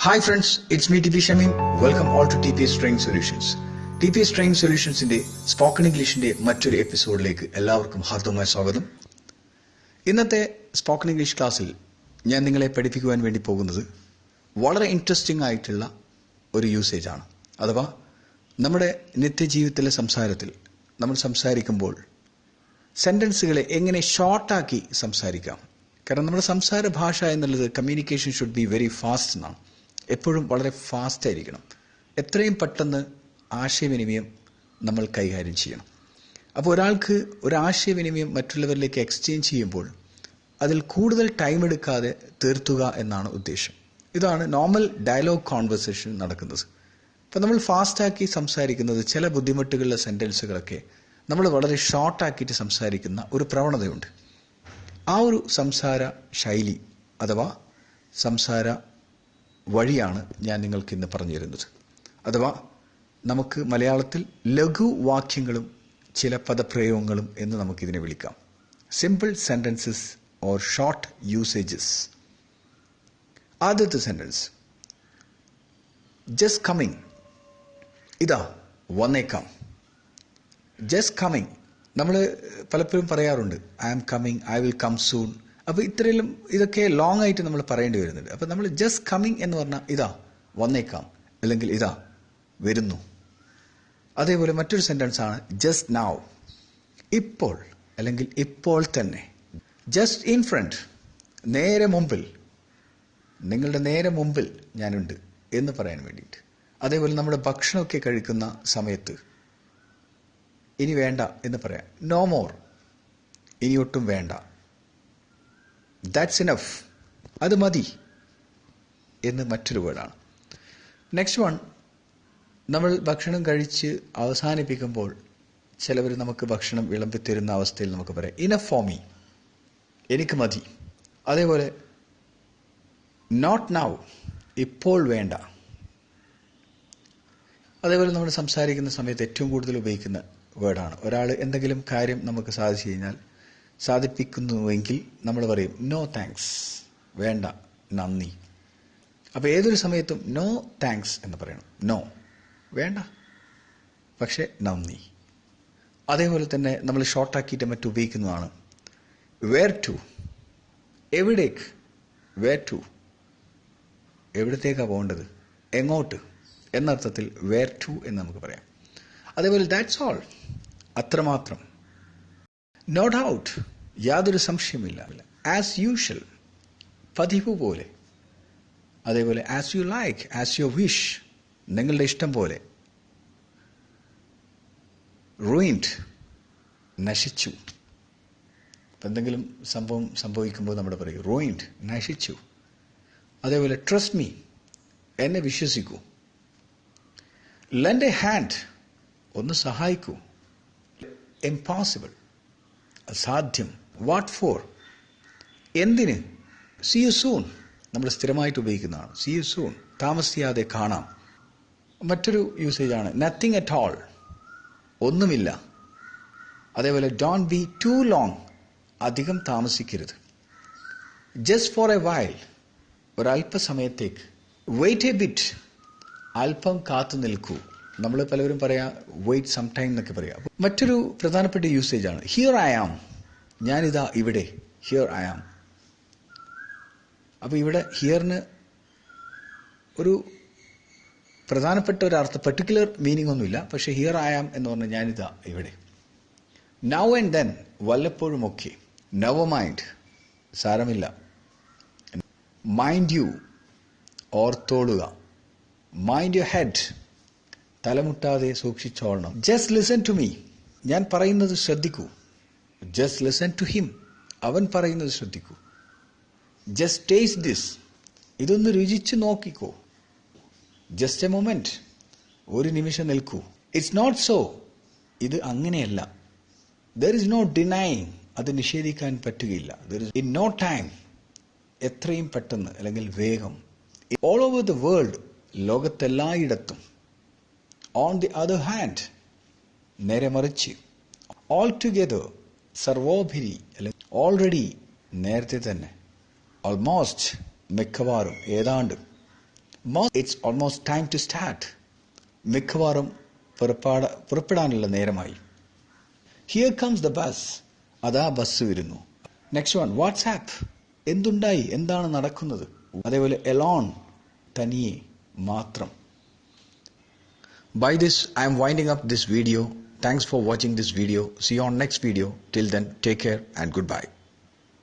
Hi friends, it's me TP Shamim. Welcome all to TPS Training Solutions. TPS Training Solutionsന്റെ spoken ഇംഗ്ലീഷിന്റെ മറ്റൊരു എപ്പിസോഡിലേക്ക് എല്ലാവർക്കും ഹാർദവമായ സ്വാഗതം. ഇന്നത്തെ സ്പോക്കൺ ഇംഗ്ലീഷ് ക്ലാസ്സിൽ ഞാൻ നിങ്ങളെ പഠിപ്പിക്കുവാൻ വേണ്ടി പോകുന്നത് വളരെ ഇൻട്രസ്റ്റിംഗ് ആയിട്ടുള്ള ഒരു യൂസേജ് ആണ്. അഥവാ നമ്മുടെ നിത്യജീവിതത്തിലെ സംസാരത്തിൽ നമ്മൾ സംസാരിക്കുമ്പോൾ സെന്റൻസുകളെ എങ്ങനെ ഷോർട്ടാക്കി സംസാരിക്കാം. കാരണം നമ്മുടെ സംസാര ഭാഷ എന്നുള്ളത് communication should be very fast എന്നാണ്. എപ്പോഴും വളരെ ഫാസ്റ്റ് ആയിരിക്കണം. എത്രയും പെട്ടെന്ന് ആശയവിനിമയം നമ്മൾ കൈകാര്യം ചെയ്യണം. അപ്പോൾ ഒരാൾക്ക് ഒരു ആശയവിനിമയം മറ്റുള്ളവരിലേക്ക് എക്സ്ചേഞ്ച് ചെയ്യുമ്പോൾ അതിൽ കൂടുതൽ ടൈം എടുക്കാതെ തീർത്തുക എന്നാണ് ഉദ്ദേശം. ഇതാണ് നോർമൽ ഡയലോഗ് കോൺവെർസേഷൻ നടക്കുന്നത്. അപ്പോൾ നമ്മൾ ഫാസ്റ്റാക്കി സംസാരിക്കുന്നത് ചില ബുദ്ധിമുട്ടുകളുള്ള സെൻറ്റൻസുകളൊക്കെ നമ്മൾ വളരെ ഷോർട്ടാക്കിയിട്ട് സംസാരിക്കുന്ന ഒരു പ്രവണതയുണ്ട്. ആ ഒരു സംസാര ശൈലി അഥവാ സംസാര വഴിയാണ് ഞാൻ നിങ്ങൾക്ക് ഇന്ന് പറഞ്ഞു തരുന്നത്. അഥവാ നമുക്ക് മലയാളത്തിൽ ലഘുവാക്യങ്ങളും ചില പദപ്രയോഗങ്ങളും എന്ന് നമുക്കിതിനെ വിളിക്കാം. Simple sentences or short usages. ആദ്യത്തെ സെൻറ്റൻസ് ജസ്റ്റ് കമ്മിങ്. ഇതാ വന്നേക്കാം. ജസ്റ്റ് കമ്മിങ് നമ്മൾ പലപ്പോഴും പറയാറുണ്ട് I am coming, I will come soon. അപ്പോൾ ഇതൊക്കെ ലോങ് ആയിട്ട് നമ്മൾ പറയേണ്ടി വരുന്നുണ്ട്. അപ്പോൾ നമ്മൾ ജസ്റ്റ് കമ്മിങ് എന്ന് പറഞ്ഞാൽ ഇതാ വന്നേക്കാം, അല്ലെങ്കിൽ ഇതാ വരുന്നു. അതേപോലെ മറ്റൊരു സെൻറ്റൻസ് ആണ് ജസ്റ്റ് നൗ. ഇപ്പോൾ അല്ലെങ്കിൽ ഇപ്പോൾ തന്നെ. ജസ്റ്റ് ഇൻ ഫ്രണ്ട്, നേരെ മുമ്പിൽ, നിങ്ങളുടെ നേരെ മുമ്പിൽ ഞാനുണ്ട് എന്ന് പറയാൻ വേണ്ടിയിട്ട്. അതേപോലെ നമ്മുടെ ഭക്ഷണമൊക്കെ കഴിക്കുന്ന സമയത്ത് ഇനി വേണ്ട എന്ന് പറയാം. നോ മോർ, ഇനി ഒട്ടും വേണ്ട. ദാറ്റ്സ് ഇനഫ്, അത് മതി എന്ന് മറ്റൊരു വേർഡാണ്. നെക്സ്റ്റ് വൺ, നമ്മൾ ഭക്ഷണം കഴിച്ച് അവസാനിപ്പിക്കുമ്പോൾ ചിലവർ നമുക്ക് ഭക്ഷണം വിളമ്പിത്തരുന്ന അവസ്ഥയിൽ നമുക്ക് പറയാം ഇനഫ് ഫോർ മീ, എനിക്ക് മതി. അതേപോലെ നോട്ട് നൗ, ഇപ്പോൾ വേണ്ട. അതേപോലെ നമ്മൾ സംസാരിക്കുന്ന സമയത്ത് ഏറ്റവും കൂടുതൽ ഉപയോഗിക്കുന്ന വേർഡാണ്. ഒരാൾ എന്തെങ്കിലും കാര്യം നമുക്ക് സാധിപ്പിക്കുന്നുവെങ്കിൽ നമ്മൾ പറയും നോ താങ്ക്സ്, വേണ്ട, നന്ദി. അപ്പോൾ ഏതൊരു സമയത്തും നോ താങ്ക്സ് എന്ന് പറയണം. നോ, വേണ്ട, പക്ഷേ നന്ദി. അതേപോലെ തന്നെ നമ്മൾ ഷോർട്ടാക്കിയിട്ട് മറ്റുപയോഗിക്കുന്നതാണ് വേർ ടു. എവിടേക്ക്, വേർ ടു, എവിടത്തേക്കാണ് പോകേണ്ടത്, എങ്ങോട്ട് എന്നർത്ഥത്തിൽ വേർ ടു എന്ന് നമുക്ക് പറയാം. അതേപോലെ ദാറ്റ്സ് ഓൾ, അത്രമാത്രം. നോ ഡൗട്ട്, യാതൊരു സംശയമില്ല. ആസ് യൂഷ്വൽ, പതിവ് പോലെ. അതേപോലെ as you like, as you wish, നിങ്ങളുടെ ഇഷ്ടം പോലെ. റൂയിൻഡ്, നശിച്ചു. ഇപ്പം എന്തെങ്കിലും സംഭവിക്കുമ്പോൾ നമ്മൾ പറയും റൂയിൻഡ്, നശിച്ചു. അതേപോലെ ട്രസ്റ്റ് മീ, എന്നെ വിശ്വസിക്കൂ. ലെൻഡ് എ ഹാൻഡ്, ഒന്ന് സഹായിക്കൂ. ഇംപോസിബിൾ, അസാധ്യം. വാട്ട് ഫോർ, എന്തിന്. സീ യു സൂൺ, നമ്മൾ സ്ഥിരമായിട്ട് ഉപയോഗിക്കുന്നതാണ്. സീ യു സൂൺ, താമസിയാതെ കാണാം. മറ്റൊരു യൂസേജ് ആണ് നത്തിങ് അറ്റ് ഓൾ, ഒന്നുമില്ല. അതേപോലെ ഡോണ്ട് ബി ടു ലോങ്, അധികം താമസിക്കരുത്. ജസ്റ്റ് ഫോർ എ വൈൽ, ഒരല്പസമയത്തേക്ക്. വെയിറ്റ് എ ബിറ്റ്, അല്പം കാത്തു നിൽക്കൂ. നമ്മൾ പലവരും പറയാം വെയിറ്റ് സം ടൈം എന്നൊക്കെ പറയാം. മറ്റൊരു പ്രധാനപ്പെട്ട യൂസേജ് ആണ് ഹിയർ ഐ ആം, ഞാനിതാ ഇവിടെ. Here I am. അപ്പോൾ ഇവിടെ ഹിയറിന് ഒരു പ്രധാനപ്പെട്ട ഒരു അർത്ഥം, പെർട്ടിക്കുലർ മീനിങ് ഒന്നുമില്ല. പക്ഷേ ഹിയർ ഐ ആം എന്ന് പറഞ്ഞാൽ ഞാനിതാ ഇവിടെ. നൗ ആൻഡ് ദെൻ, വല്ലപ്പോഴും ഒക്കെ. നെവർ മൈൻഡ്, സാരമില്ല. മൈൻഡ് യു, ഓർത്തോളുക. മൈൻഡ് യുവർ ഹെഡ്, തലമുട്ടാതെ സൂക്ഷിച്ചോളണം. ജസ്റ്റ് ലിസൺ ടു മീ, ഞാൻ പറയുന്നത് ശ്രദ്ധിക്കൂ. ജസ്റ്റ് ലിസൺ ടു ഹിം, അവൻ പറയുന്നത് ശ്രദ്ധിക്കൂ. ജസ്റ്റ് ടേസ്റ്റ് ദിസ്, ഇതൊന്ന് രുചിച്ച് നോക്കിക്കോ. ജസ്റ്റ് എ മൊമെന്റ്, ഒരു നിമിഷം നിൽക്കൂ. ഇറ്റ്സ് നോട്ട് സോ, ഇത് അങ്ങനെയല്ല. ദർ ഇസ് നോ ഡിനൈങ്, അത് നിഷേധിക്കാൻ പറ്റുകയില്ല. There is in no time, എത്രയും പെട്ടെന്ന് അല്ലെങ്കിൽ വേഗം. ഓൾ ഓവർ ദ വേൾഡ്, ലോകത്തെല്ലായിടത്തും. ഓൺ ദി അതർ ഹാൻഡ്, നേരെ മറിച്ച്. ഓൾ ടുഗെദർ, സർവോപരി അല്ലെങ്കിൽ ഓൾറെഡി, നേരത്തെ തന്നെ. ഓൾമോസ്റ്റ്, മിക്കവാറും, ഏതാണ്ട്. It's almost time to start. മിക്കവാറും പുറപ്പെടാനുള്ള നേരമായി. Here comes the bus. അതാ ബസ് വരുന്നു. Next one, WhatsApp. എന്തുണ്ടായി, എന്താണ് നടക്കുന്നത്? അതേപോലെ alone, തനിയെ, മാത്രം. By this, I am winding up this video. Thanks for watching this video. See you on next video. Till then, take care and goodbye.